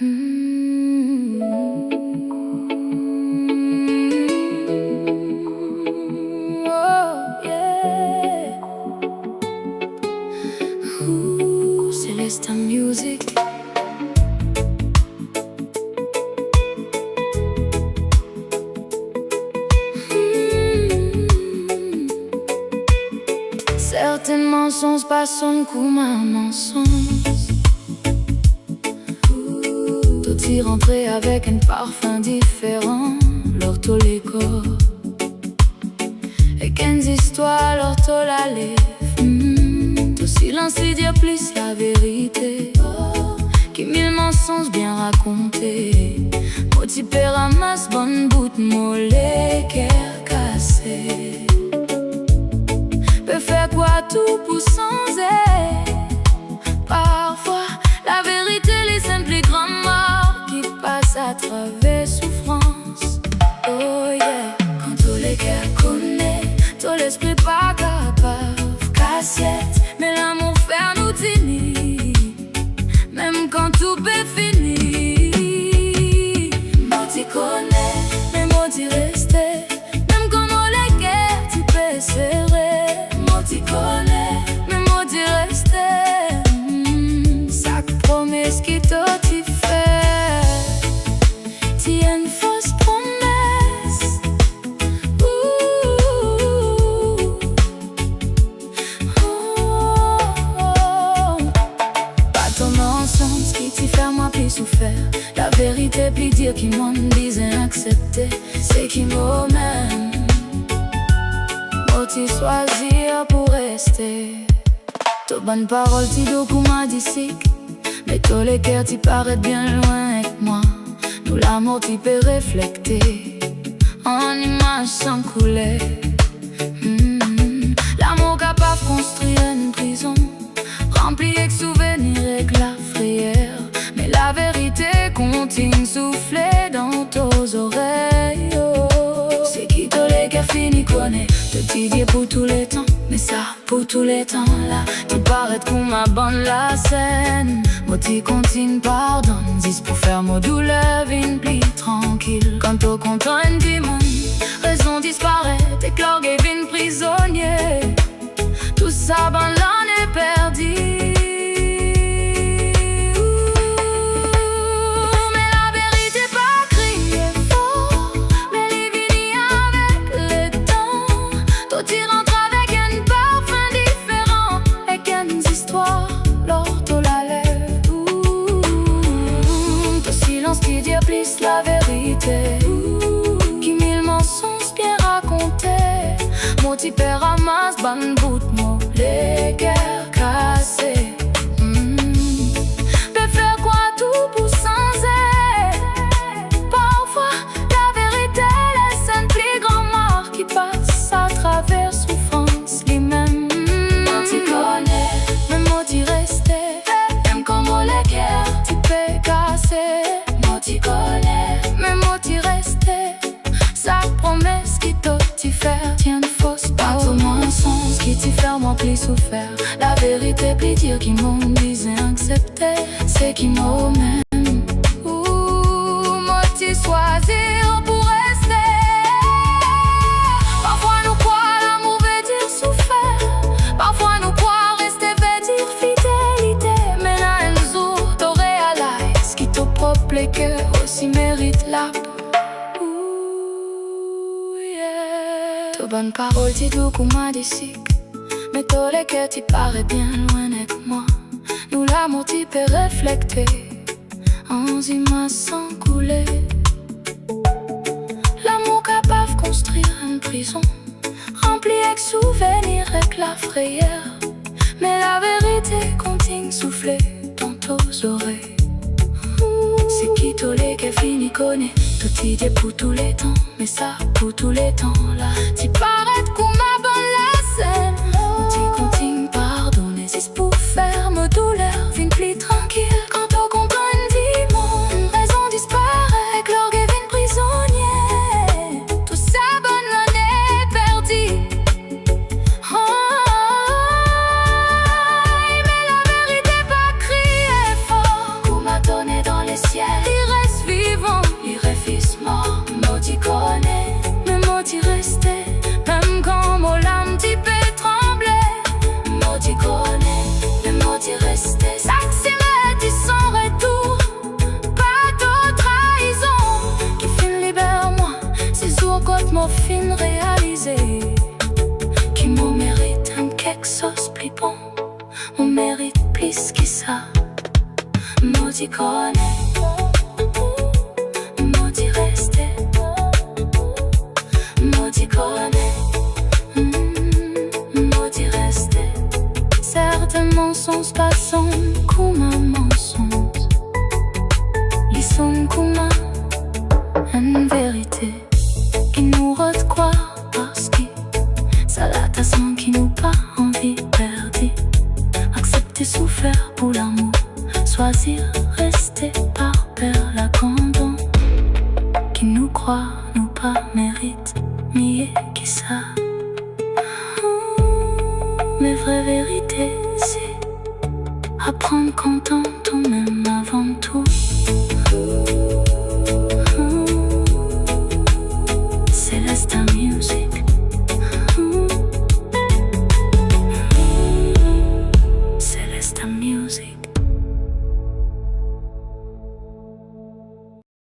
Oh, yeah. Celesta Music. Certains mensonges passent comme un mensonge. Tout y rentrer avec un parfum différent. L'ortholéco et qu'une histoire l'ortho la lève. Tout silence y dit plus la vérité. Qui mille mensonges bien racontés. Motivé ramasse bonne bout de mollet cœur cassé. Peut faire quoi tout pour sans aide. Parfois la vérité les simples grands morts qui passent à travers souffrance. Oh yeah. Quand tous les cœurs connaissent, tout l'esprit pas capable cassette. Mais l'amour fait nous tenir, même quand tout est fini. Moi t'y connais, mais moi t'y restais. Même quand on les guerres, tu peux serrer. Moi t'y connais, mais moi t'y restais. Chaque promesse qui t'a t'y fait, t'y a une fausse promesse. Pas ton mensonge qui t'y fait moi plus souffert. La vérité puis dire qui m'en disait accepter. C'est qui m'a même moi t'y choisir pour rester. Tes bonnes paroles t'y do comme m'a dit sick. Mais tous les cœurs t'y paraissent bien loin avec moi. Nous l'amour t'y peut refléter en image sans couler. L'amour capable construire une prison remplie avec souvenirs et la frayeur. Mais la vérité continue souffler dans tes oreilles. C'est qui tous les cœurs fini connaît. Petit Dieu pour tous les temps. Mais ça, pour tous les temps là, tu paraît comme ma bande la scène. Moi t'y continue pardonne, dis pour faire mon douleur une pli tranquille. Quand t'es content un démon, raison disparaît, t'es clore une prisonnier. Tout ça ben l'en est perdu. Mais la vérité pas criée fort, mais les vini avec le temps. Toi t'y rentres qui dit plus la vérité. Qui mille mensonges bien racontés. Mon petit père ramasse ban bout de mots. Les cœurs cassés. Peut faire quoi tout pour sans aide. Parfois la vérité laisse un plus grand mort qui passe à travers souffrance. Lui-même moi t'y connais, mais moi t'y restais. Même comme les cœurs t'y peux casser. T'y connais, mais moi t'y restais. Sa promesse qui t'y faire tient de fausse. Pas tout mensonge qui t'y fait moi plus souffert. La vérité plus dire qui m'ont disait accepter. C'est qui m'ont même. Moi t'y choisir pour rester. Parfois nous croit l'amour veut dire souffert. Parfois nous croit rester veut dire fidélité. Mais là un jour t'aurais à l'aise qui te propre les cœurs aussi mérite la peau. Yeah. Tes bonnes paroles t'y doux comme m'a dit sick. Mais tous les cœurs t'y paraît bien loin avec moi. Nous l'amour t'y peut refléter en images sans couler. L'amour capable construire une prison remplie avec souvenirs et la frayeur. Mais la vérité continue souffler dans tes oreilles. C'est qui tous les cœurs fini connaît. Tout idée pour tous les temps. Mais ça pour tous les temps là. T'y paraît comme ma bonne la scène. T'y continue pardonner. C'est pour faire ma douleur une pli tranquille. Quand on comprend une démon, raison disparaît. Clore une prisonnier. Tout ça bonne l'année perdue. Mais la vérité pas criée fort. Qu'on m'a donné dans les ciels. maudit connaît, maudit rester, maudit connaît, maudit rester. Certains mensonges passent comme un mensonge, ils sont comme une vérité qui nous rend croire parce que ça la tasse qui nous pas envie perdre. Accepter souffrir pour l'amour, choisir rester par peur la condom qui nous croit nous pas mérite mieux que ça. Mais vraie vérité c'est apprendre content tout même avant